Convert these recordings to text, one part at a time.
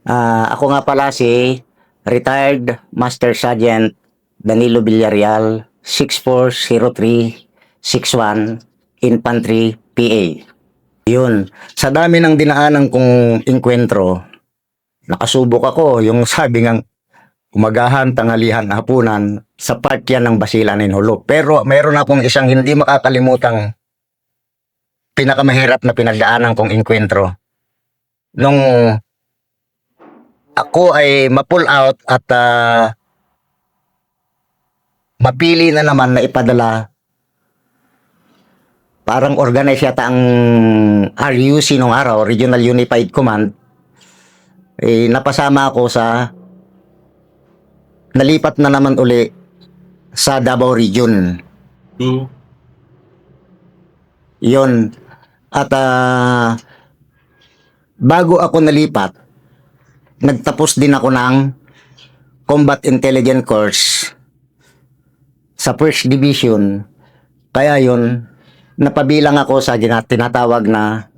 Ako nga pala si retired Master Sergeant Danilo Villarreal, 640361 Infantry PA. Yun, sa dami ng dinaanan kong inkwentro, nakasubok ako yung sabi ng umagahan, tanghalihan, hapunan, sa part yan ng Basilan and Hulog. Pero mayroon akong isang hindi makakalimutang pinakamahirap na pinagdaanan kong inkwentro. Nung ako ay ma-pull out at mapili na naman na ipadala, parang organize yata ang RUC nung araw, Regional Unified Command, napasama ako sa nalipat na naman uli sa Davao Region. Yun. At bago ako nalipat, nagtapos din ako ng Combat Intelligence Course sa 1st Division. Kaya yun, napabilang ako sa tinatawag na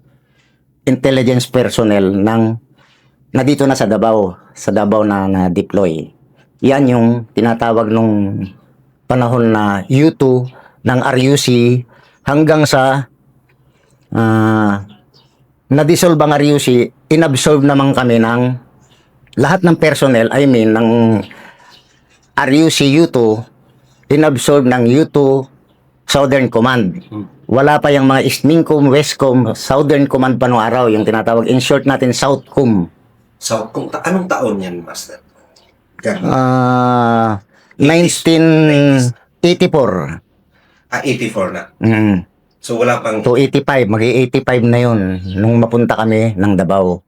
intelligence personnel na dito na sa Davao na deploy. Yan yung tinatawag nung panahon na U2 ng RUC hanggang sa na-dissolve ang RUC, inabsorb naman kami ng lahat ng personnel, ng RUC U2, inabsorb ng U2 Southern Command. Wala pa yung mga Eastmincom, Westcom, Southern Command pa noong araw, yung tinatawag, in short natin, Southcom. Anong taon yan, Master? 1984. 84 na. So wala pang... 85, mag-85 na yun nung mapunta kami ng Davao.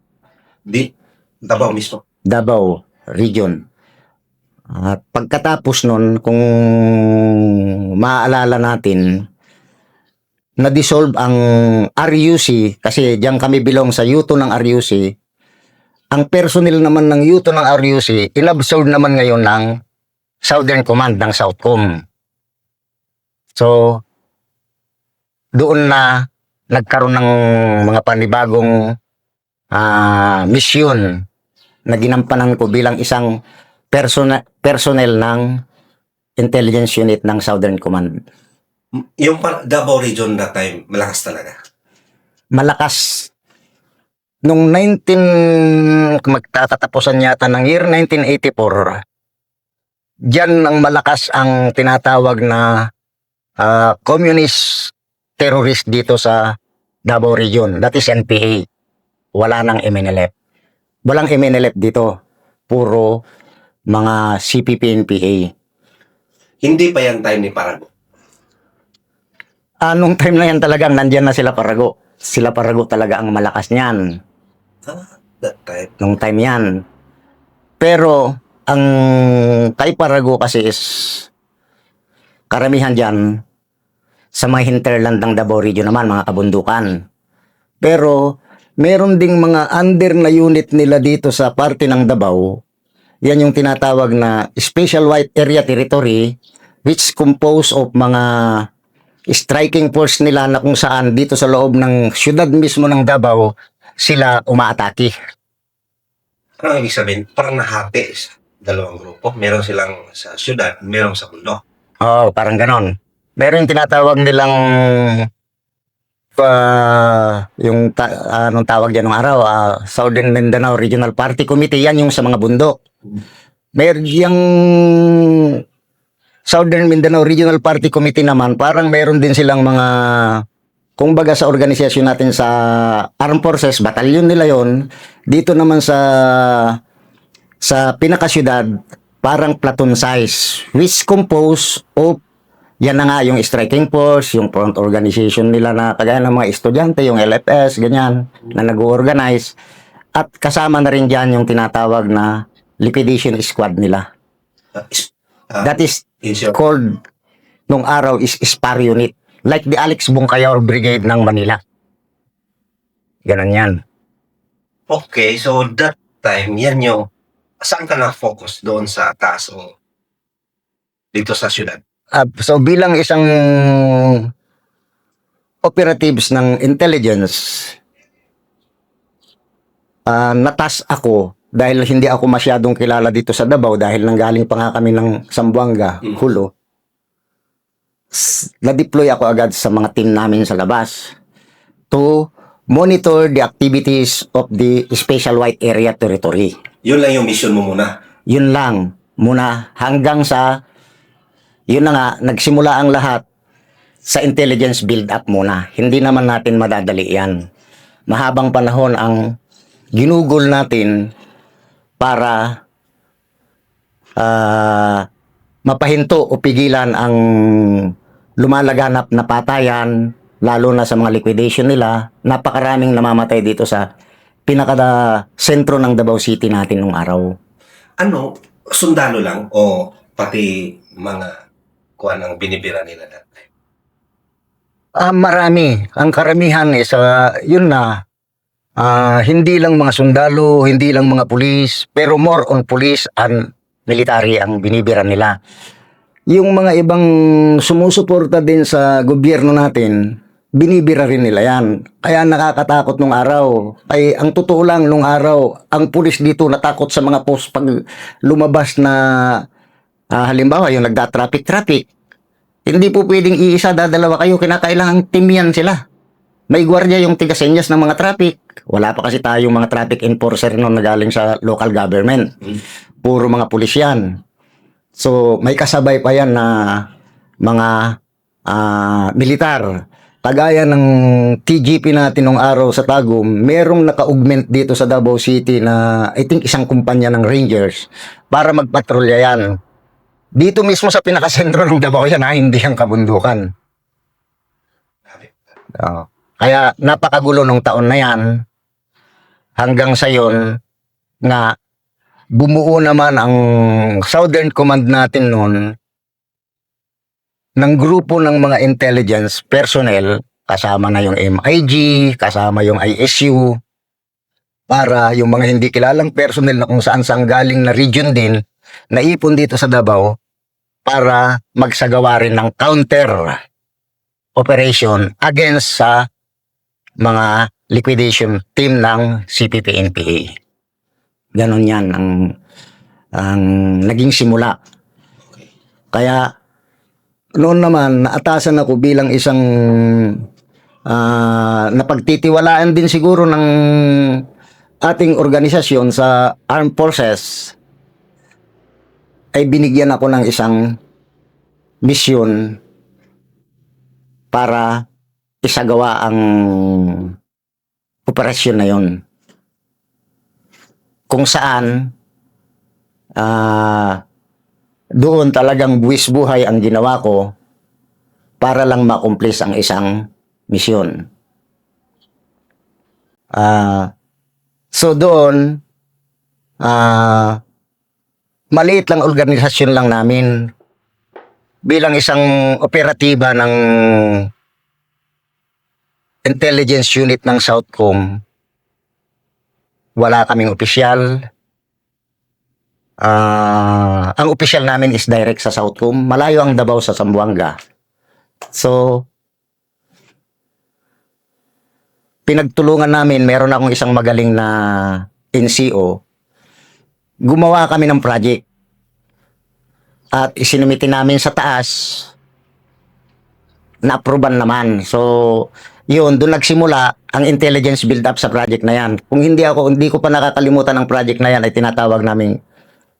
Davao mismo? Davao Region. At pagkatapos nun, kung maaalala natin, na-dissolve ang RUC, kasi diyan kami belong sa U2 ng RUC. Ang personnel naman ng U2 ng RUC, inabsorb naman ngayon ng Southern Command ng Southcom. So, doon na nagkaroon ng mga panibagong misyon na ginampanan ko bilang isang personnel ng intelligence unit ng Southern Command. Yung Davao region that time, malakas talaga? Malakas. Nung magtatatapusan yata ng year 1984, diyan ang malakas ang tinatawag na communist terrorist dito sa Davao Region. That is NPA. Wala nang MNLF. Walang MNLF dito. Puro mga CPP-NPA. Hindi pa yan time ni Parago? Nung time na yan talagang nandyan na sila Parago. Sila Parago talaga ang malakas niyan. That time? Nung time yan. Pero, ang kay Parago kasi is karamihan dyan sa mga hinterland ng Davao Region naman, mga kabundukan. Pero, meron ding mga under na unit nila dito sa parte ng Davao. Yan yung tinatawag na Special White Area Territory, which composed of mga striking force nila na kung saan dito sa loob ng syudad mismo ng Davao, sila umaatake. Ano ibig sabihin? Parang nahati sa dalawang grupo. Meron silang sa syudad, meron sa bundok. Oo, parang ganon. Meron yung tinatawag nilang anong tawag yan ng araw, Southern Mindanao Regional Party Committee, yan yung sa mga bundok. Meron yung Southern Mindanao Regional Party Committee naman, parang meron din silang mga, kumbaga sa organisasyon natin sa Armed Forces, batalyon nila yon. Dito naman sa pinakasyudad, parang platoon size, which composed of, yan na nga yung striking force, yung front organization nila na kagaya ng mga estudyante, yung LFS, ganyan, na nag-organize. At kasama na rin dyan yung tinatawag na liquidation squad nila. That is called, nung araw, is SPAR unit. Like the Alex Bungkayaw Brigade ng Manila. Ganon yan. Okay, so that time, yan yung, saan ka na-focus? Doon sa taas o dito sa syudad? So bilang isang operatives ng intelligence, natas ako dahil hindi ako masyadong kilala dito sa Davao dahil nanggaling pa nga kami ng Zamboanga, Hulo, na-deploy ako agad sa mga team namin sa labas to monitor the activities of the Special White Area Territory. Yun lang yung mission mo muna. Yun lang muna hanggang sa yun na nga nagsimula ang lahat sa intelligence build-up muna. Hindi naman natin madadali yan. Mahabang panahon ang ginugol natin para mapahinto o pigilan ang lumalaganap na patayan, lalo na sa mga liquidation nila. Napakaraming namamatay dito sa pinaka-sentro ng Davao City natin nung araw. Ano, sundalo lang o pati mga kuha ng binibira nila that time? Marami. Ang karamihan is, yun na, hindi lang mga sundalo, hindi lang mga pulis, pero more on police and military ang binibira nila. Yung mga ibang sumusuporta din sa gobyerno natin, binibira rin nila yan. Kaya nakakatakot nung araw. Ay, ang totoo lang nung araw, ang pulis dito natakot sa mga post pag lumabas na halimbawa yung nagda-traffic. Hindi po pwedeng iisa, dadalawa kayo, kinakailangang team yan sila. May gwardiya yung tigasenyas ng mga traffic. Wala pa kasi tayong mga traffic enforcer noon na galing sa local government. Puro mga pulis yan. So, may kasabay pa yan na mga militar. Kagaya ng TGP natin nung araw sa Tagum, merong naka-augment dito sa Davao City na I think isang kumpanya ng Rangers para magpatrolya yan. Dito mismo sa pinakasentro ng Davao yan, hindi ang kabundukan. Kaya napakagulo nung taon na yan hanggang sa yon nga bumuo naman ang Southern Command natin noon ng grupo ng mga intelligence personnel, kasama na yung MIG, kasama yung ISU, para yung mga hindi kilalang personnel na kung saan galing na region din, naipon dito sa Davao para magsagawa rin ng counter operation against sa mga liquidation team ng CPP-NPA. Ganon yan ang naging simula. Kaya noon naman, naatasan ako bilang isang napagtitiwalaan din siguro ng ating organisasyon sa Armed Forces, ay binigyan ako ng isang misyon para isagawa ang operasyon na yon. Kung saan doon talagang buwis buhay ang ginawa ko para lang makumplis ang isang misyon. So doon, maliit lang organisasyon lang namin bilang isang operatiba ng intelligence unit ng Southcom. Wala kaming opisyal. Ang opisyal namin is direct sa Southcom. Malayo ang Davao sa Zamboanga. So, pinagtulungan namin, meron akong isang magaling na NCO. Gumawa kami ng project. At isinumite namin sa taas. Na-approvean naman. So, yun, doon nagsimula ang intelligence build-up sa project na yan. Kung hindi ko pa nakakalimutan ang project na yan, ay tinatawag namin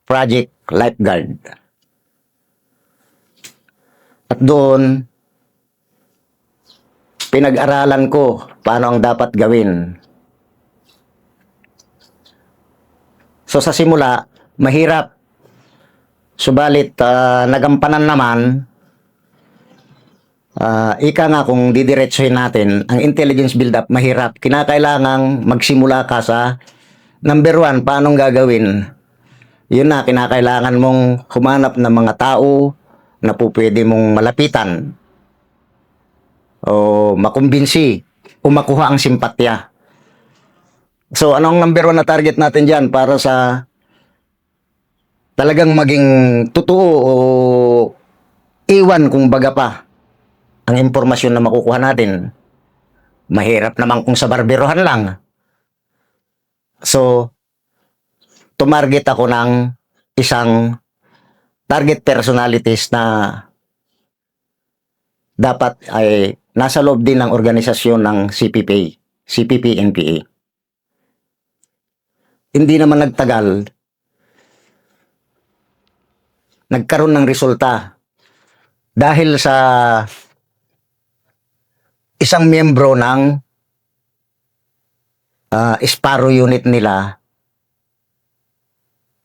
Project Lifeguard. At doon, pinag-aralan ko paano ang dapat gawin. So sa simula, mahirap. Subalit, nagampanan naman, ika nga kung didiretsuhin natin, ang intelligence build-up, mahirap. Kinakailangang magsimula ka sa number 1, paanong gagawin? Yun na, kinakailangan mong humanap ng mga tao na po pwede mong malapitan o makumbinsi o makuha ang simpatya. So, anong number 1 na target natin dyan para sa talagang maging totoo o iwan kung baga pa ang impormasyon na makukuha natin? Mahirap naman kung sa barberohan lang. So, tumarget ako ng isang target personalities na dapat ay nasa loob din ng organisasyon ng CPP-NPA. Hindi naman nagtagal, nagkaroon ng resulta dahil sa isang miyembro ng Sparrow unit nila,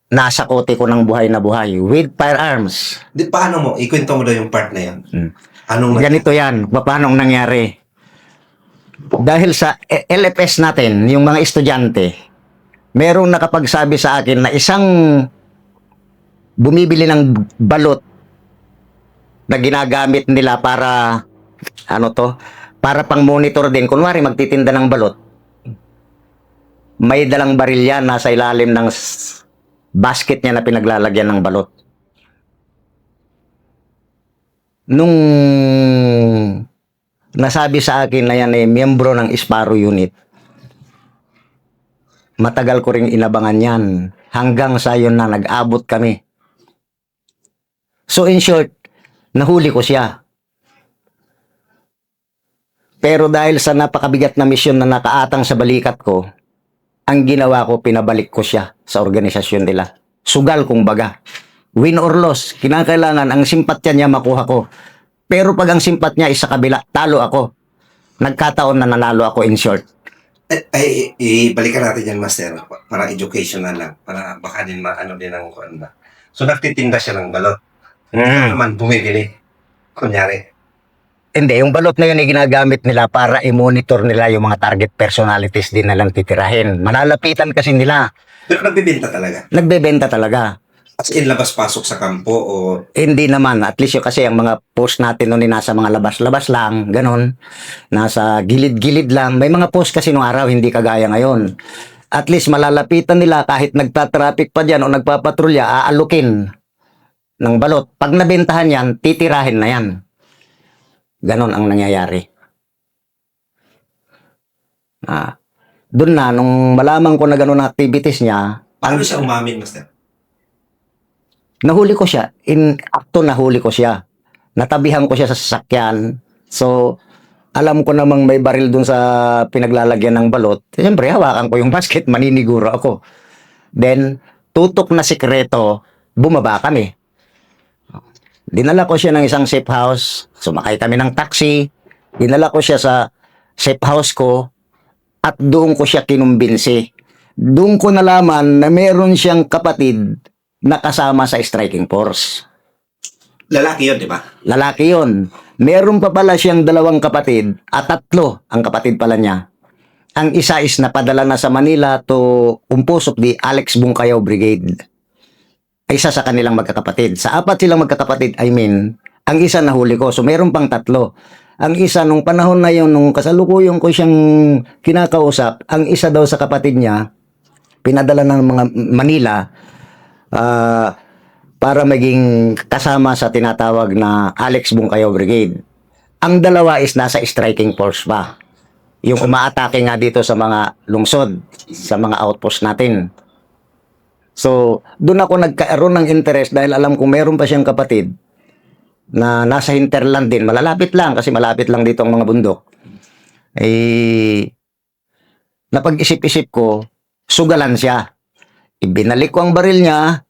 nasa kote ko ng buhay na buhay with firearms. Paano mo? Ikwento mo daw yung part na yan. Ganito yan, paano nangyari? Dahil sa LFS natin, yung mga estudyante, merong nakapagsabi sa akin na isang bumibili ng balot na ginagamit nila para para pang monitor din. Kunwari magtitinda ng balot, may dalang baril yan nasa ilalim ng basket niya na pinaglalagyan ng balot. Nung nasabi sa akin na yan ay miyembro ng Sparrow unit, matagal ko ring inabangan yan hanggang sa yun na nag-abot kami. So in short, nahuli ko siya. Pero dahil sa napakabigat na misyon na nakaatang sa balikat ko, ang ginawa ko, pinabalik ko siya sa organisasyon nila. Sugal kung baga. Win or loss, kinakailangan ang simpatya niya makuha ko. Pero pag ang simpat niya isa kabila, talo ako. Nagkataon na nanalo ako in short. Ibalikan natin yan, Master. Para educational lang. Para baka din maano din ang kuan ba. So, nagtitinda siya ng balot. Naman, bumibili. Kunyari. Hindi, yung balot na yun ay ginagamit nila para i-monitor nila yung mga target personalities din nalang titirahin. Malalapitan kasi nila. Pero nagbibenta talaga. Nagbebenta talaga. As in, labas-pasok sa kampo o... Hindi naman. At least yung kasi ang mga post natin noon ay nasa mga labas-labas lang. Ganon. Nasa gilid-gilid lang. May mga post kasi nung araw, hindi kagaya ngayon. At least malalapitan nila kahit nagtatraffic pa dyan o nagpapatrolya, aalukin ng balot. Pag nabentahan yan, titirahin na yan. Ganon ang nangyayari. Doon na, nung malaman ko na ganon ang activities niya, Paano siya umamin, Master? nahuli ko siya. In akto, nahuli ko siya. Natabihan ko siya sa sasakyan. So, alam ko namang may baril dun sa pinaglalagyan ng balot. Siyempre, hawakan ko yung basket, maniniguro ako. Then, tutok na sikreto, bumaba kami. Dinala ko siya ng isang safe house. Sumakay kami ng taxi. Dinala ko siya sa safe house ko. At doon ko siya kinumbinsi. Doon ko nalaman na meron siyang kapatid na kasama sa striking force. Lalaki yun, di ba? Lalaki yun. Meron pa pala siyang 2 kapatid at 3 ang kapatid pala niya. Ang isa is napadala na sa Manila to Umpusok di Alex Bungkayaw Brigade. Isa sa kanilang magkakapatid. Sa 4 silang magkakapatid, ang isa nahuli ko. So, meron pang 3. Ang isa, nung panahon na yun, nung kasalukuyong ko siyang kinakausap, ang isa daw sa kapatid niya, pinadala ng mga Manila, para maging kasama sa tinatawag na Alex Bungkayaw Brigade. Ang 2 is nasa striking force pa. Yung umaatake nga dito sa mga lungsod, sa mga outpost natin. So, doon ako nagkaroon ng interest dahil alam kong meron pa siyang kapatid na nasa hinterland din. Malalapit lang kasi malapit lang dito ang mga bundok. Napag-isip-isip ko, sugalan siya. Ibinalik ko ang baril niya,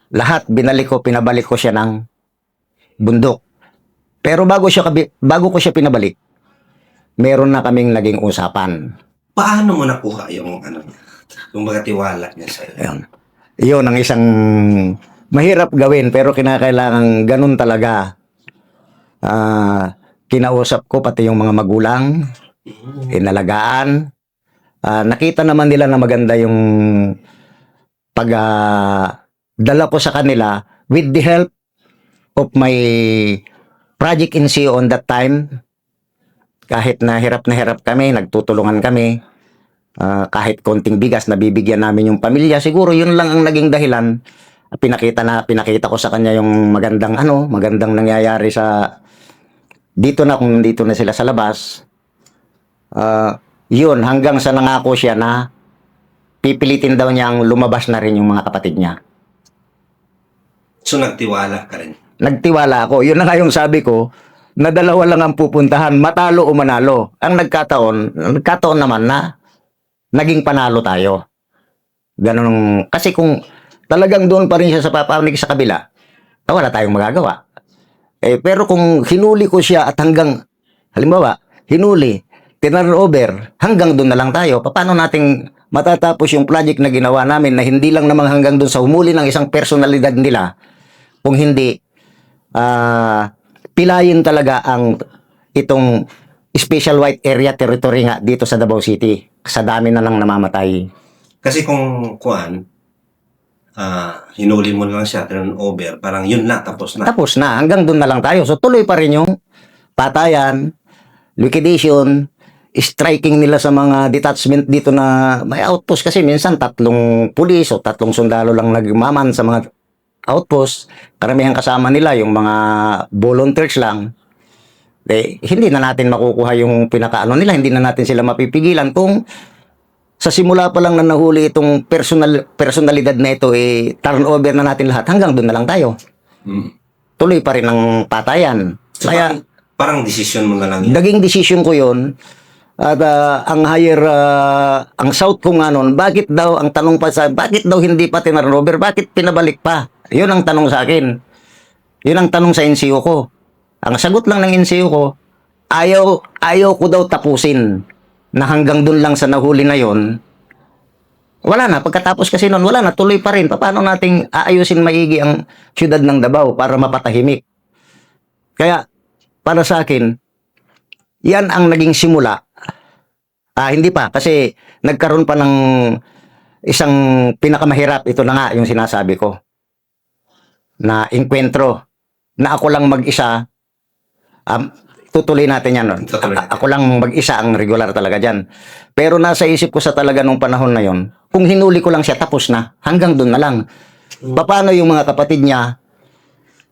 lahat binalik ko, pinabalik ko siya ng bundok. Pero bago ko siya pinabalik, meron na kaming naging usapan. Paano mo nakuha yung yung mga tiwala niya sa'yo? Ayun. Iyon ang isang mahirap gawin pero kinakailangan ganun talaga. Kinausap ko pati yung mga magulang, inalagaan. Nakita naman nila na maganda yung dala ko sa kanila with the help of my project NCO on that time. Kahit na hirap kami, nagtutulungan kami. Kahit konting bigas nabibigyan namin yung pamilya, siguro yun lang ang naging dahilan. Pinakita ko sa kanya yung magandang nangyayari sa dito na, kung nandito na sila sa labas. Yun hanggang sa nangako siya na pipilitin daw niyang lumabas na rin yung mga kapatid niya. So, nagtiwala ka rin. Nagtiwala ako. Yun na nga yung sabi ko, na dalawa lang ang pupuntahan, matalo o manalo. Ang nagkataon naman na naging panalo tayo. Ganun. Kasi kung talagang doon pa rin siya sa papanig sa kabila, wala tayong magagawa. Pero kung hinuli ko siya at hanggang, halimbawa, hinuli, tinurn over, hanggang doon na lang tayo, paano nating matatapos yung project na ginawa namin na hindi lang naman hanggang doon sa humuli ng isang personalidad nila, kung hindi pilayin talaga ang itong special white area territory nga dito sa Davao City. Sa dami na lang namamatay. Kasi kung hinuli mo na lang siya, turn over, parang yun na, tapos na. Tapos na, hanggang doon na lang tayo. So tuloy pa rin yung patayan, liquidation, striking nila sa mga detachment dito na may outpost kasi minsan 3 pulis o 3 sundalo lang nagmaman sa mga outpost. Karamihan kasama nila yung mga volunteers lang. Hindi na natin makukuha yung pinakaano nila, hindi na natin sila mapipigilan kung sa simula pa lang na nahuli itong personalidad na ito, turnover na natin lahat, hanggang doon na lang tayo. Tuloy pa rin ang patayan. So, Kaya, parang desisyon mo na lang yun. naging desisyon ko yun. At ang ang south ko nga nun, bakit daw, ang tanong pa sa, bakit daw hindi pa tinurnover, bakit pinabalik pa? Yun ang tanong sa akin. Yun ang tanong sa NCO ko. Ang sagot lang ng NCO ko, ayaw ko daw tapusin na hanggang dun lang sa nahuli na yon. Wala na. Pagkatapos kasi nun, wala na. Tuloy pa rin. Paano nating aayusin maigi ang siyudad ng Davao para mapatahimik? Kaya, para sa akin, yan ang naging simula. Hindi pa. Kasi nagkaroon pa ng isang pinakamahirap. Ito na nga yung sinasabi ko. Na enkwentro. Na ako lang mag-isa. Tutuloy natin yan. Ako lang mag-isa ang regular talaga dyan. Pero nasa isip ko sa talaga nung panahon na yon, kung hinuli ko lang siya, tapos na. Hanggang doon na lang. Paano yung mga kapatid niya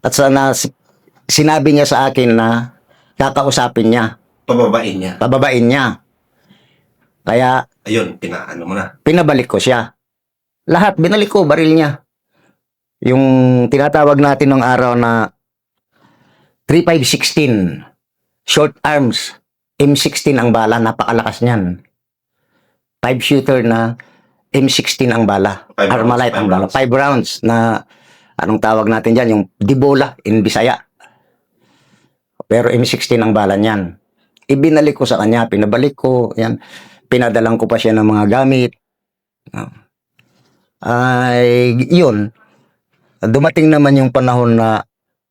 at sana sinabi niya sa akin na kakausapin niya. Pababain niya. Kaya, ayun, pinaano mo na. Pinabalik ko siya. Lahat, binalik ko, baril niya. Yung tinatawag natin ng araw na 3516. Short arms. M16 ang bala, napakalakas niyan. 5-shooter na M16 ang bala. Armalite ang bala. 5 rounds na, anong tawag natin dyan? Yung Dibola in Bisaya. Pero M16 ang bala niyan. Ibinalik ko sa kanya, pinabalik ko, yan. Pinadalang ko pa siya ng mga gamit. Yun. Dumating naman yung panahon na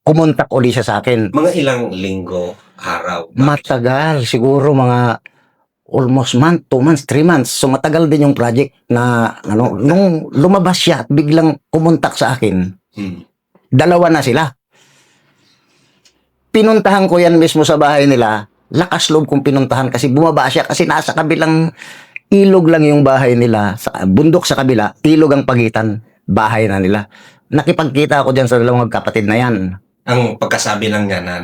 kumontak uli siya sa akin. Mga ilang linggo, araw? Matagal. Siguro mga almost month, 2 months, 3 months. So matagal din yung project na nung lumabas siya at biglang kumontak sa akin. Dalawa na sila. Pinuntahan ko yan mismo sa bahay nila. Lakas loob kong pinuntahan kasi bumaba siya kasi nasa kabilang ilog lang yung bahay nila. Bundok sa kabila, ilog ang pagitan. Bahay na nila. Nakipagkita ako dyan sa dalawang magkapatid na yan. Ang pagkasabi lang niya na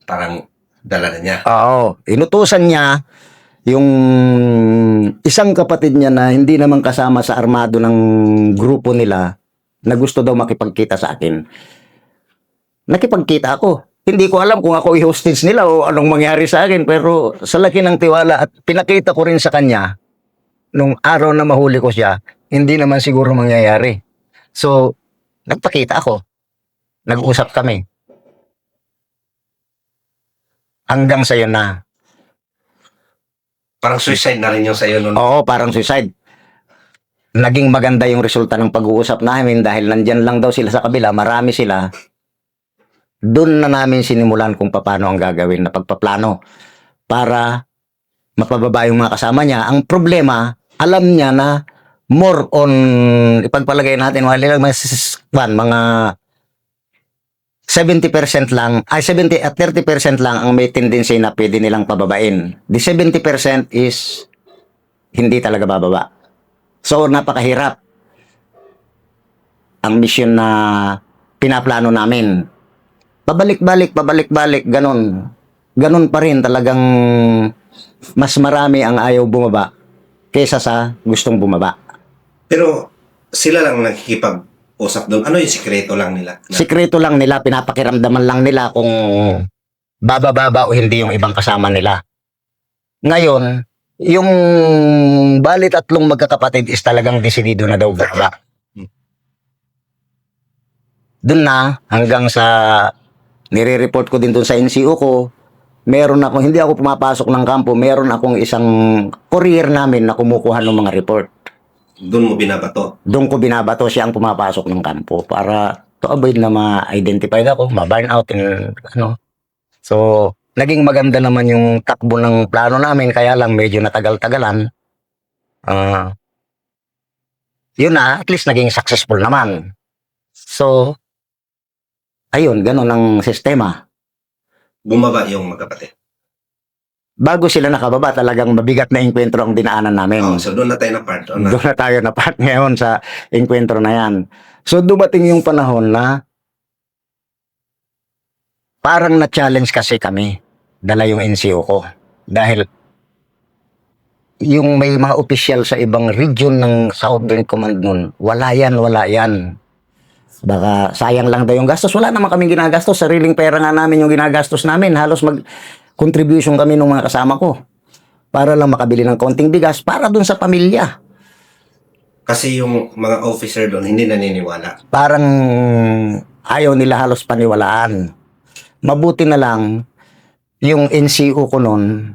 parang dala na niya. Oo. Inutusan niya yung isang kapatid niya na hindi naman kasama sa armado ng grupo nila na gusto daw makipagkita sa akin. Nakipagkita ako. Hindi ko alam kung ako i-hostage nila o anong mangyari sa akin, pero sa laki ng tiwala at pinakita ko rin sa kanya nung araw na mahuli ko siya, hindi naman siguro mangyayari. So, nagpakita ako. Nag-usap kami. Hanggang sa'yo na. Parang suicide na rin yung sa'yo nun. Oo, parang suicide. Naging maganda yung resulta ng pag-uusap namin dahil nandyan lang daw sila sa kabila, marami sila. Doon na namin sinimulan kung paano ang gagawin na pagpaplano para mapababa yung mga kasama niya. Ang problema, alam niya na more on, ipagpalagay natin, mga 70% lang, 70 at 30% lang ang may tendency na pwede nilang pababain. The 70% is hindi talaga bababa. So, napakahirap ang mission na pinaplano namin. Pabalik-balik, ganon. Ganon pa rin talagang mas marami ang ayaw bumaba kaysa sa gustong bumaba. Pero sila lang nakikipag-usap doon. Ano yung sikreto lang nila? Sikreto lang nila, pinapakiramdaman lang nila kung bababa o hindi yung ibang kasama nila. Ngayon, yung bali tatlong magkakapatid is talagang desidido na daw baba. Doon na, hanggang sa nire-report ko din doon sa NCO ko, meron ako, hindi ako pumapasok ng kampo, meron akong isang courier namin na kumukuha ng mga report. Doon mo binabato. Doon ko binabato siya ang pumapasok ng kampo para to avoid na ma-identify ako, ma-burn out and ano. So, naging maganda naman yung takbo ng plano namin, kaya lang medyo natagal-tagalan. Yun na, at least naging successful naman. So, ayun, ganun ang sistema. Bumaba yung magkapatid. Bago sila nakababa, talagang mabigat na engkwentro ang dinaanan namin. Oh, so doon na tayo na part. Doon na tayo na part ngayon sa engkwentro na yan. So, dumating yung panahon na parang na-challenge kasi kami. Dala yung NCO ko. Dahil yung may mga opisyal sa ibang region ng Southern Command nun, wala yan. Baka sayang lang daw yung gastos. Wala naman kaming ginagastos. Sariling pera nga namin yung ginagastos namin. Halos mag-contribution kami ng mga kasama ko. Para lang makabili ng konting bigas para dun sa pamilya. Kasi yung mga officer doon hindi naniniwala. Parang ayaw nila halos paniwalaan. Mabuti na lang yung NCO ko nun,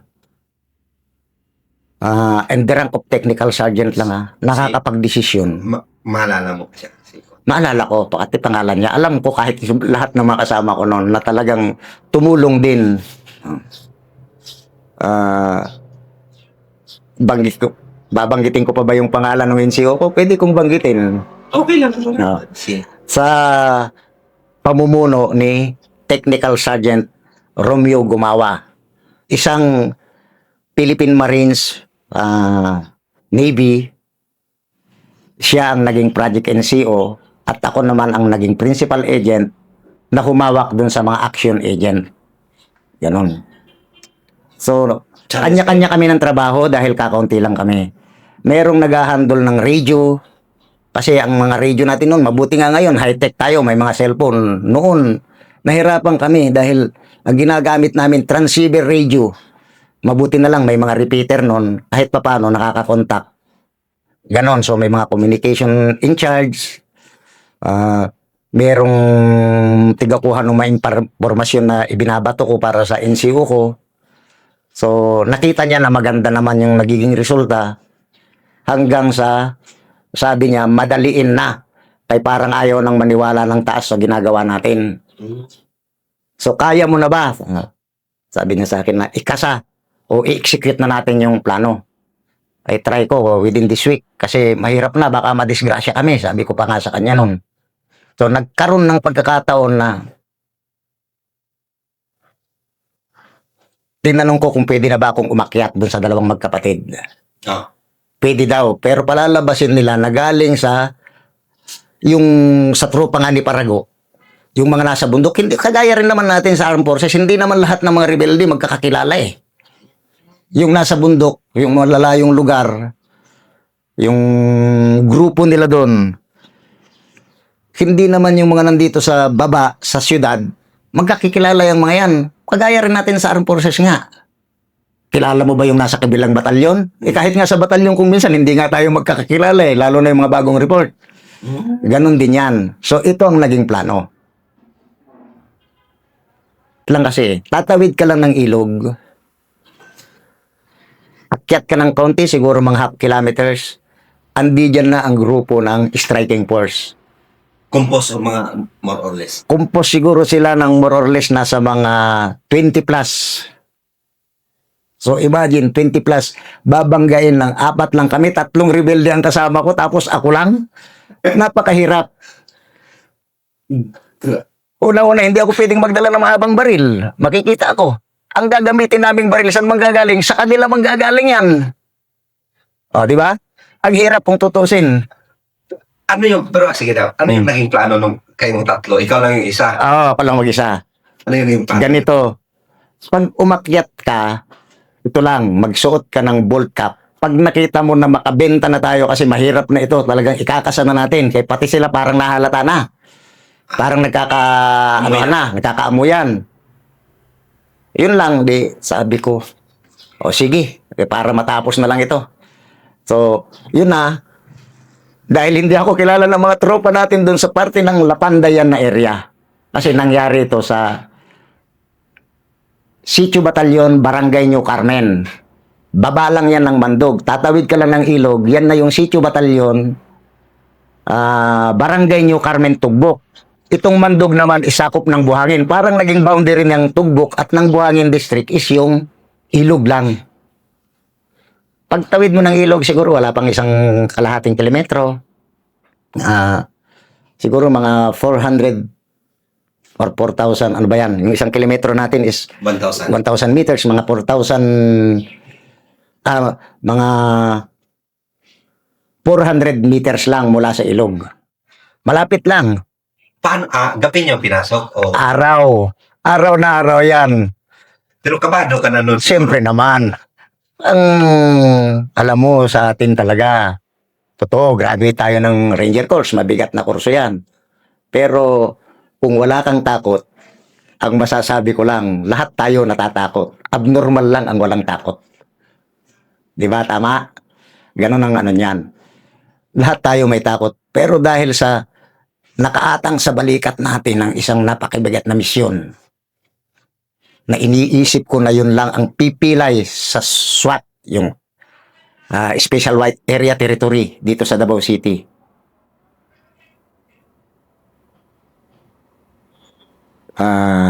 and the rank of technical sergeant lang nakakapag-desisyon. Maalala mo siya. Maalala ko, pati pangalan niya. Alam ko kahit lahat ng mga kasama ko noon na talagang tumulong din. Babanggitin ko pa ba yung pangalan ng NCO ko? Pwede kong banggitin. Okay lang. Sa pamumuno ni Technical Sergeant Romeo Gumawa. Isang Philippine Marines, Navy. Siya ang naging project NCO at ako naman ang naging principal agent na humawak dun sa mga action agent. Ganon. So, kanya-kanya kami ng trabaho dahil kakaunti lang kami. Merong nag-handle ng radio. Kasi ang mga radio natin noon, mabuti nga ngayon, high-tech tayo, may mga cellphone. Noon, nahirapan kami dahil ang ginagamit namin, transceiver radio. Mabuti na lang, may mga repeater noon, kahit papano nakakakontak. Ganon, so may mga communication in charge. Merong tigakuhan ng mga informasyon na ibinabato ko para sa NCO ko. So, nakita niya na maganda naman yung nagiging resulta hanggang sa sabi niya, madaliin na. Kaya parang ayaw nang maniwala ng taas sa ginagawa natin. So, kaya mo na ba? Sabi niya sa akin na, ikasa o i-execute na natin yung plano. Ay try ko within this week kasi mahirap na, baka madisgrasya kami. Sabi ko pa nga sa kanya nun. So, nagkaroon ng pagkakataon na tinanong ko kung pwede na ba akong umakyat dun sa dalawang magkapatid. Pwede daw. Pero palalabasin nila na galing sa yung sa tropa nga ni Parago, yung mga nasa bundok, hindi kagaya rin naman natin sa armed forces, hindi naman lahat ng mga rebelde magkakakilala eh. Yung nasa bundok, yung malalayong lugar, yung grupo nila doon, hindi naman yung mga nandito sa baba, sa syudad, magkakikilala yung mga yan. Kagaya rin natin sa armed forces nga. Kilala mo ba yung nasa kabilang batalyon? Eh kahit nga sa batalyon kung minsan, hindi nga tayo magkakakilala eh, lalo na yung mga bagong report. Ganon din yan. So ito ang naging plano. Lang kasi, tatawid ka lang ng ilog, akyat ka ng konti, siguro mga half kilometers, andi dyan na ang grupo ng striking force. Compose o mga more or less? Compose siguro sila ng more or less nasa mga 20 plus. So imagine, 20 plus, babanggain ng 4 lang kami, 3 rebelde ang kasama ko, tapos ako lang. Napakahirap. Una-una, hindi ako pwedeng magdala ng mahabang baril. Makikita ako. Ang gagamitin naming baril, saan manggagaling? Sa kanila manggagaling yan. O, di ba? Ang hirap kung tutusin. Ano yung, pero sige daw, ano yung naging plano nung kayong tatlo? Ikaw lang yung isa. Oo, ako lang mag-isa. Ano yung plano? Ganito. Pag umakyat ka, ito lang, magsuot ka ng bolt cap pag nakita mo na makabenta na tayo kasi mahirap na ito, talagang ikakasa na natin. Kaya pati sila parang nahalata na. Parang nagkakaamuyan. Yun lang, di, sabi ko, o sige, para matapos na lang ito. So, yun na. Dahil hindi ako kilala ng mga tropa natin doon sa parte ng Lapandayan na area. Kasi nangyari ito sa Sitio Batalyon, Barangay New Carmen. Baba lang yan ng Mandog. Tatawid ka lang ng ilog. Yan na yung Sitio Batalyon, Barangay New Carmen, Tugbok. Itong Mandog naman isakop ng Buhangin. Parang naging boundary ng Tugbok at ng Buhangin District is yung ilog lang. Pagtawid mo ng ilog, siguro wala pang isang kalahating kilometro. Siguro mga 400 or 4,000, ano ba yan? Yung isang kilometro natin is 1,000. 1,000 meters, mga 4,000, mga 400 meters lang mula sa ilog. Malapit lang. Paano, gabi niyo pinasok? O, Araw. Araw na araw yan. pero kabado ka na nun. Siyempre naman. Ang alam mo sa atin talaga, totoo, graduate tayo ng Ranger course, mabigat na kurso yan. Pero kung wala kang takot, ang masasabi ko lang, lahat tayo natatakot. Abnormal lang ang walang takot. Di ba? Tama? Ganon ang ano niyan. Lahat tayo may takot. Pero dahil sa nakaatang sa balikat natin ng isang napakibigat na misyon, na iniisip ko na yun lang ang pipilay sa SWAT, yung Special White Area Territory dito sa Davao City.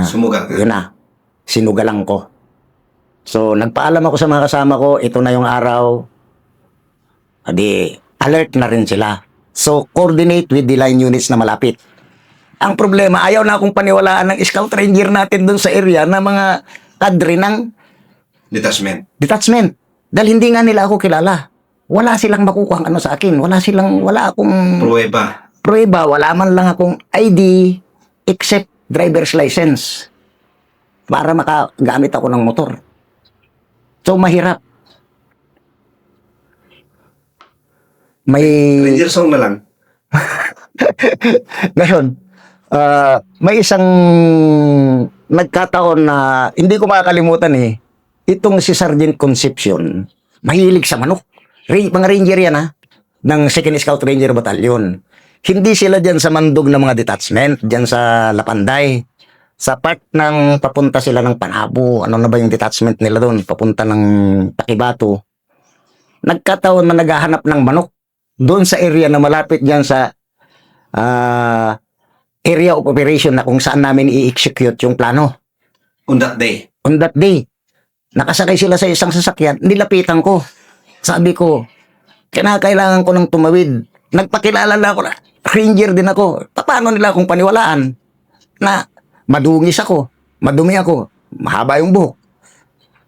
Sumugal ka. Yun na, sinugalang ko. So, nagpaalam ako sa mga kasama ko, ito na yung araw, di, alert na rin sila. So, coordinate with the line units na malapit. Ang problema, ayaw na akong paniwalaan ng scout ranger natin dun sa area na mga kadre ng Detachment. Dahil hindi nga nila ako kilala. Wala silang makukuha ano sa akin. Wala akong pruweba. Wala man lang akong ID except driver's license para makagamit ako ng motor. So, mahirap. Ranger song na lang. Ngayon, may isang nagkataon na hindi ko makakalimutan eh. Itong si Sergeant Concepcion, mahilig sa manok. Mga ranger yan ng 2nd Scout Ranger Battalion. Hindi sila dyan sa Mandog ng mga detachment, dyan sa Lapanday. Sa part ng papunta sila ng Panabo, ano na ba yung detachment nila doon? Papunta ng Takibato. Nagkataon na naghahanap ng manok doon sa area na malapit dyan sa area of operation na kung saan namin i-execute yung plano. On that day. Nakasakay sila sa isang sasakyan, nilapitan ko. Sabi ko, kailangan ko ng tumawid. Nagpakilala na ako na, ranger din ako. Paano nila akong paniwalaan na madungis ako, madumi ako, mahaba yung buhok?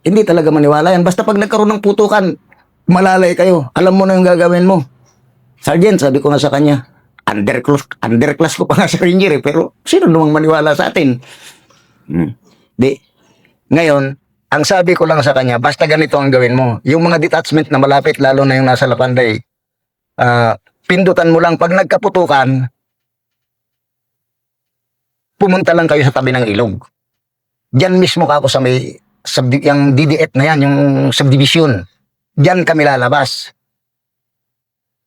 Hindi talaga maniwala yan. Basta pag nagkaroon ng putukan, malalay kayo. Alam mo na yung gagawin mo. Sergeant, sabi ko nga sa kanya, underclass ko pa nga sa ranger pero sino namang maniwala sa atin? Ngayon, ang sabi ko lang sa kanya, basta ganito ang gawin mo. Yung mga detachment na malapit, lalo na yung nasa Lapanday, pindutan mo lang pag nagkaputukan, pumunta lang kayo sa tabi ng ilog. Diyan mismo ako sa may yung DD8 na yan, yung subdivision. Diyan kami lalabas.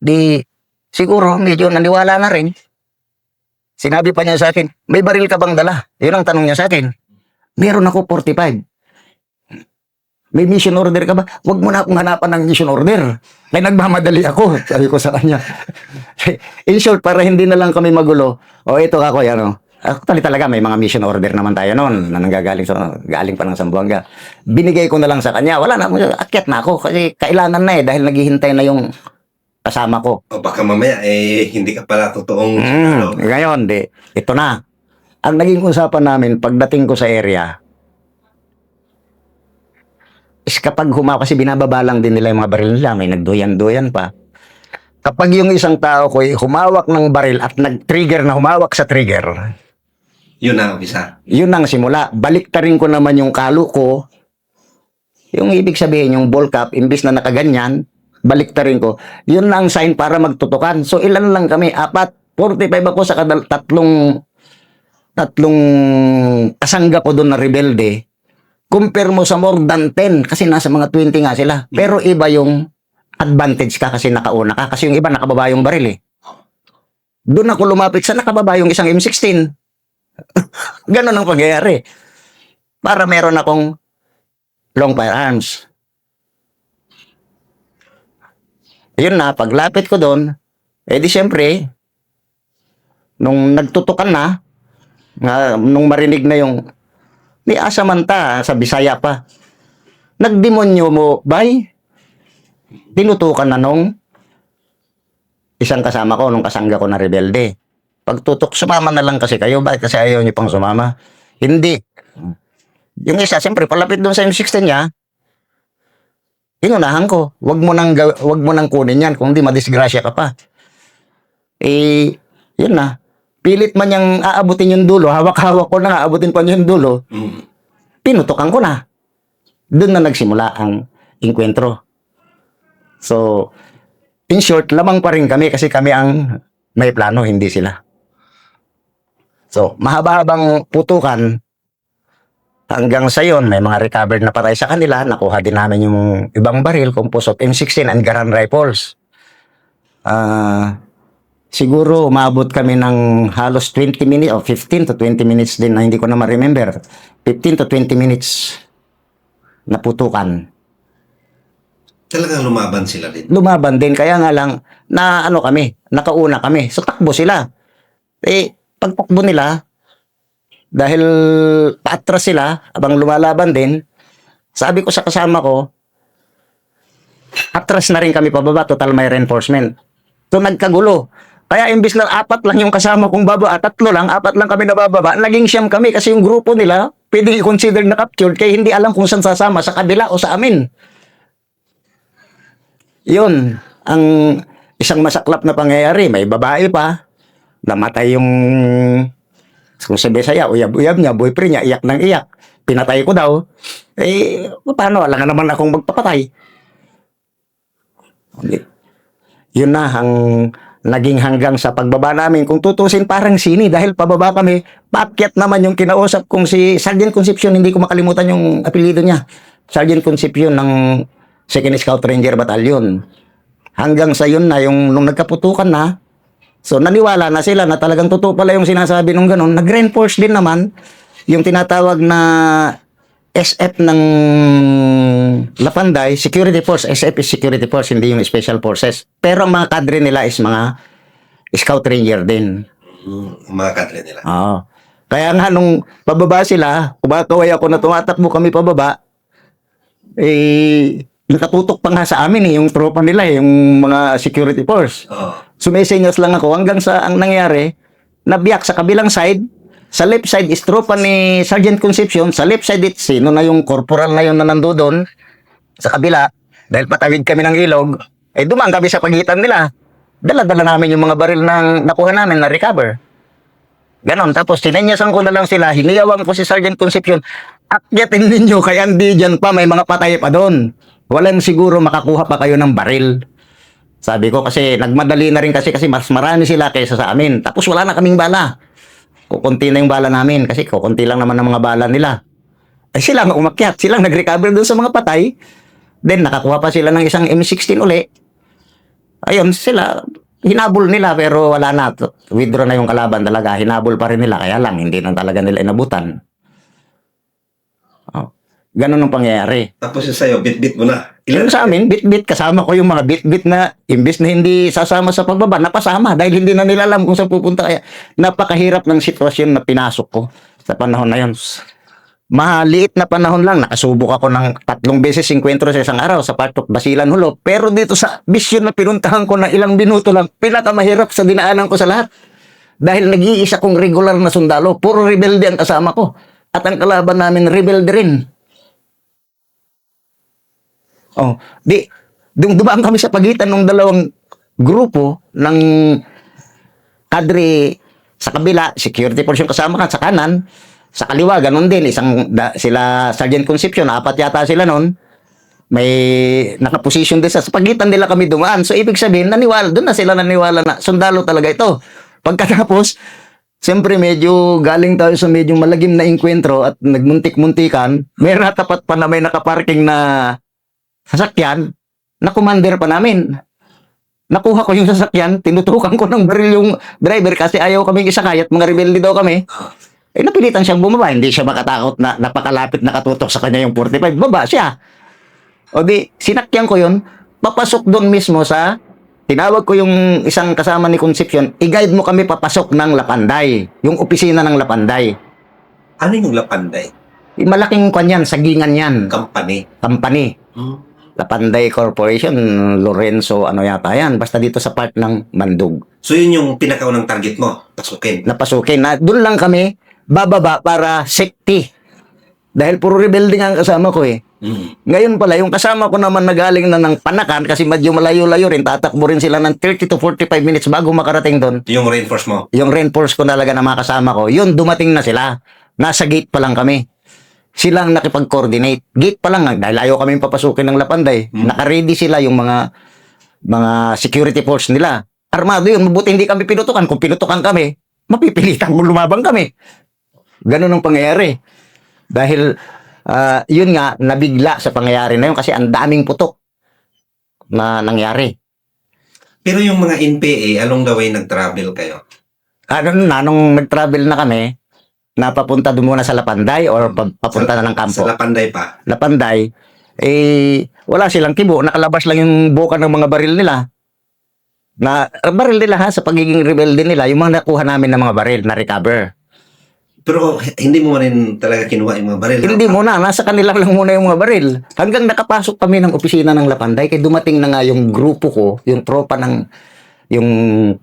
Di, siguro medyo naniwala na rin. Sinabi pa niya sa akin, may baril ka bang dala? Yun ang tanong niya sa akin. Meron ako 45. May mission order ka ba? Huwag mo na akong hanapan ng mission order. May nagmamadali ako, sabi ko sa kanya. In short, para hindi na lang kami magulo, ito ako, yan. Actually talaga, may mga mission order naman tayo noon na nanggagaling galing pa ng Zamboanga. Binigay ko na lang sa kanya. Wala na, akyat na ako kasi kailangan na dahil naghihintay na yung kasama ko. O baka mamaya, hindi ka pala totoong... Ngayon, ito na. Ang naging usapan namin, pagdating ko sa area, is kapag kasi binababa lang din nila yung mga baril nila, may nagduyan-duyan pa. Kapag yung isang tao ko humawak ng baril at nag-trigger na humawak sa trigger, yun ang umpisa. Yun ang simula. Baliktarin ko naman yung kalo ko. Yung ibig sabihin, yung ball cap, imbis na nakaganyan, baliktarin ko, yun na ang sign para magtutukan. So, ilan lang kami? 4, 45 ako sa tatlong kasangga ko doon na rebelde. Compare mo sa more than 10 kasi nasa mga 20 nga sila. Pero iba yung advantage ka kasi nakauna ka. Kasi yung iba nakababa yung baril eh. Doon ako lumapit sa nakababa yung isang M16. Ganon ang pangyayari. Para meron akong long firearms. Yun na, paglapit ko doon, di syempre, nung nagtutukan na, nung marinig na yung, ni Asamanta, sa Bisaya pa, nagdemonyo mo, bay, tinutukan na nung isang kasama ko, nung kasangga ko na rebelde. Pagtutok, sumama na lang kasi kayo, bakit kasi ayaw niyo pang sumama? Hindi. Yung isa, siyempre, palapit doon sa M16 niya, inunahan ko, wag mo nang kunin yan, kung di madisgrasya ka pa. Yun na. Pilit man niyang aabutin yung dulo, hawak-hawak ko na aabutin pa niya yung dulo, pinutukan ko na. Doon na nagsimula ang inkwentro. So, in short, lamang pa rin kami kasi kami ang may plano, hindi sila. So, mahaba-habang putukan, hanggang sa yon may mga recovered na patay sa kanila, nakuha din namin yung ibang baril, composed of M16 and Garand rifles. Siguro umabot kami ng halos 20 minutes o 15 to 20 minutes din na hindi ko na ma-remember. 15 to 20 minutes na putukan. Talagang lumaban sila din. Lumaban din, kaya nga lang na nakauna kami. So takbo sila. Pagtakbo nila, dahil paatras sila, abang lumalaban din, sabi ko sa kasama ko, atras na rin kami pababa, total may reinforcement. So nagkagulo. Kaya imbis na 4 lang yung kasama kong baba, 3 lang, 4 lang kami nabababa, naging 9 kami kasi yung grupo nila, pwedeng i-consider na captured kaya hindi alam kung saan sasama, sa kabila o sa amin. Yun, ang isang masaklap na pangyayari, may babae pa, namatay yung kung sa Bisaya, uyab-uyab niya, boyfriend niya, iyak ng iyak. Pinatay ko daw. Paano? Alam nga naman akong magpapatay. Yun na ang naging hanggang sa pagbaba namin. Kung tutusin, parang sini dahil pababa kami, paakyat naman yung kinausap kong si Sergeant Concepcion, hindi ko makalimutan yung apelido niya. Sergeant Concepcion ng 2nd Scout Ranger Battalion. Hanggang sa yun na, yung nung nagkaputukan na, so naniwala na sila na talagang totoo pala yung sinasabi nung ganun. Nag-reinforce din naman yung tinatawag na SF ng Lapanday, Security Force. SF is Security Force, hindi yung Special Forces. Pero ang mga kadre nila is mga Scout Ranger din. Mga kadre nila. Oo. Kaya nga nung pababa sila, kumakaway ako na tumatakbo kami pababa, nakatutok pa nga sa amin yung tropa nila, yung mga Security Force. Sumisenyas lang ako hanggang sa ang nangyari, nabiyak sa kabilang side. Sa left side is tropa ni Sergeant Concepcion. Sa left side it, sino na yung corporal na yun na nandoon sa kabila. Dahil patawid kami ng ilog, dumaan kami sa pagitan nila. Dala-dala namin yung mga baril na nakuha namin na recover. Ganon. Tapos sinenyasan ko na lang sila, hiniyawan ko si Sergeant Concepcion, akyatin ninyo kaya hindi dyan pa, may mga patay pa doon. Walang siguro makakuha pa kayo ng baril. Sabi ko kasi nagmadali na rin kasi mas marami sila kaysa sa amin. Tapos wala na kaming bala. Kukunti na yung bala namin kasi kukunti lang naman ang mga bala nila. Sila nga umakyat, silang nag-recover doon sa mga patay. Then nakakuha pa sila ng isang M16 uli. Ayun, sila hinabol nila pero wala na. Withdraw na yung kalaban talaga. Hinabol pa rin nila kaya lang hindi na talaga nila inabutan. Ganon ang pangyayari. Tapos yung sa'yo, bit-bit mo na. Ilan sa amin, bit-bit, kasama ko yung mga bit-bit na imbes na hindi sasama sa pagbaba, napasama dahil hindi na nila alam kung saan pupunta. Kaya napakahirap ng sitwasyon na pinasok ko sa panahon na yun. Maliit na panahon lang, nakasubok ako ng 3 beses 50 sa isang araw sa part of Basilan Hulo. Pero dito sa mission na pinuntahan ko na ilang minuto lang, pinakamahirap sa dinaanan ko sa lahat. Dahil nag-iisa kong regular na sundalo, puro rebelde ang kasama ko. At ang kalaban namin, rebelde rin. Dumaan kami sa pagitan ng dalawang grupo ng kadre sa kabila, security force yung kasama ka sa kanan, sa kaliwa, ganun din, sila Sergeant Concepcion, 4 yata sila nun, may nakaposition din sa pagitan nila kami dumaan. So, ibig sabihin, doon na sila naniwala na sundalo talaga ito. Pagkatapos, siyempre medyo galing tayo sa medyo malagim na inkwentro at nagmuntik-muntikan, may natapat pa na may nakaparking na sasakyan na commander pa namin. Nakuha ko yung sasakyan, tinutukan ko ng baril yung driver kasi ayaw kaming isakay at mga rebelde daw kami. Napilitan siyang bumaba. Hindi siya makatakot na napakalapit nakatutok sa kanya yung 45. Baba siya. O di, sinakyan ko yun, papasok doon mismo sa, tinawag ko yung isang kasama ni Concepcion, i-guide mo kami papasok ng Lapanday, yung opisina ng Lapanday. Ano yung Lapanday? Malaking kanyan, sagingan yan. Company. Lapanday Corporation, Lorenzo, ano yata yan. Basta dito sa part ng Mandug. So yun yung pinakaunang target mo, pasukin. Napasukin na, doon lang kami, bababa para safety. Dahil puro rebelde nga ang kasama ko eh. Ngayon pala, yung kasama ko naman nagaling na ng Panakan kasi medyo malayo-layo rin, tatakbo rin sila ng 30 to 45 minutes bago makarating doon. Yung reinforce mo. Yung reinforce ko talaga na mga kasama ko, yun, dumating na sila. Nasa gate pa lang kami. Silang nakipag-coordinate. Gate pa lang, dahil ayaw kami papasukin ng Lapanday. Naka-ready sila yung mga security force nila. Armado yun, mabuti hindi kami pinutukan. Kung pinutukan kami, mapipilitan kung lumabang kami. Ganun ang pangyayari. Dahil, yun nga, nabigla sa pangyayari na yun kasi ang daming putok na nangyari. Pero yung mga NPA, along the way nag-travel kayo? Nung nag-travel na kami, napapunta doon muna sa Lapanday or papunta na ng kampo. Sa Lapanday pa? Lapanday, wala silang kibo. Nakalabas lang yung buka ng mga baril nila. Baril nila sa pagiging rebelde nila, yung mga nakuha namin ng mga baril na recover. Pero hindi mo rin talaga kinuha yung mga baril? Hindi muna, nasa kanila lang muna yung mga baril. Hanggang nakapasok kami ng opisina ng Lapanday, kaya dumating na nga yung grupo ko, yung tropa ng, yung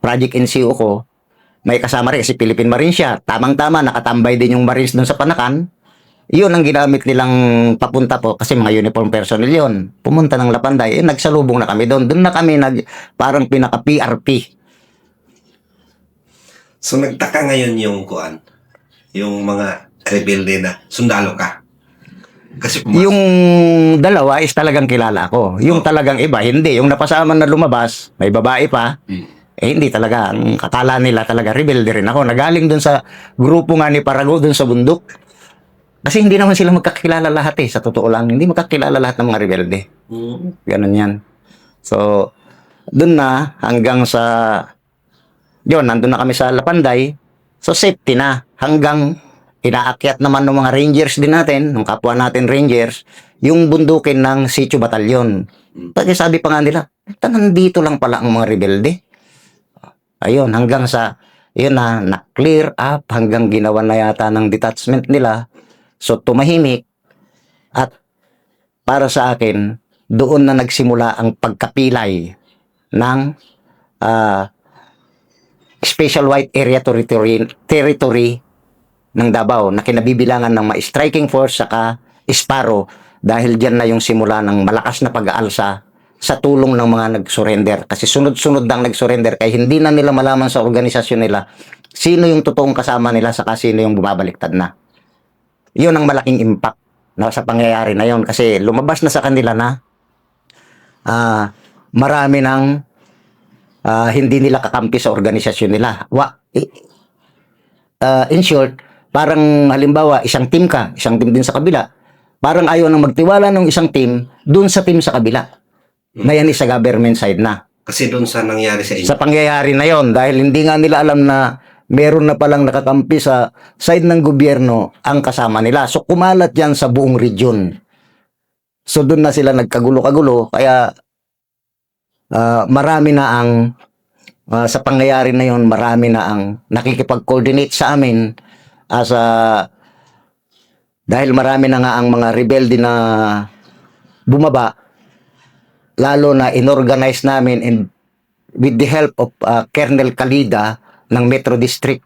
Project NCO ko, may kasama rin si Philippine Marines siya. Tamang-tama, nakatambay din yung Marines doon sa Panakan. Yun ang ginamit nilang papunta po kasi mga uniform personnel yun. Pumunta ng Lapanday, nagsalubong na kami doon. Doon na kami parang pinaka-PRP. So nagtaka ngayon yung yung mga rebelde na sundalo ka. Kasi Yung dalawa is talagang kilala ko. Yung talagang iba, hindi. Yung napasama na lumabas, may babae pa. Hindi talaga. Ang akala nila talaga, rebelde rin ako. Nagaling dun sa grupo nga ni Parago dun sa bundok. Kasi hindi naman sila magkakilala lahat sa totoo lang. Hindi magkakilala lahat ng mga rebelde. Ganun yan. So, dun na hanggang sa yun, nandun na kami sa Lapanday. So, safety na. Hanggang inaakyat naman ng mga rangers din natin, ng kapwa natin rangers, yung bundukin ng Sitio Batalyon. Kasi sabi pa nga nila, nandito lang pala ang mga rebelde. Ayun, hanggang sa, yun na-clear up, hanggang ginawa na yata ng detachment nila. So, tumahimik. At para sa akin, doon na nagsimula ang pagkapilay ng Special White Area Territory ng Davao na kinabibilangan ng striking force saka Sparrow dahil dyan na yung simula ng malakas na pag-aalsa sa tulong ng mga nag-surrender. Kasi sunod-sunod ang nag-surrender kaya hindi na nila malaman sa organisasyon nila sino yung totoong kasama nila saka sino yung bumabaliktad na. Yun ang malaking impact sa pangyayari na yun kasi lumabas na sa kanila na marami ng hindi nila kakampi sa organisasyon nila. In short, parang halimbawa isang team ka, isang team din sa kabila, parang ayaw nang magtiwala ng isang team dun sa team sa kabila. Na yan is sa government side na. Kasi doon sa nangyari sa inyo. Sa pangyayari na yon dahil hindi nga nila alam na meron na palang nakakampi sa side ng gobyerno ang kasama nila. So kumalat yan sa buong region. So doon na sila nagkagulo-kagulo kaya marami na ang sa pangyayari na yon marami na ang nakikipag-coordinate sa amin dahil marami na nga ang mga rebelde na bumaba lalo na inorganize namin and with the help of Colonel Kalida ng Metro District,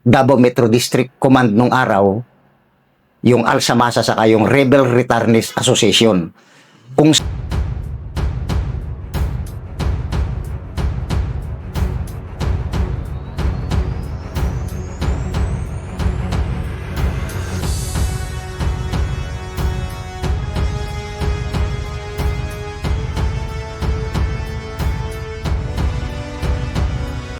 Davao Metro District Command nung araw, yung Alsamasa saka yung Rebel Returnees Association. Kung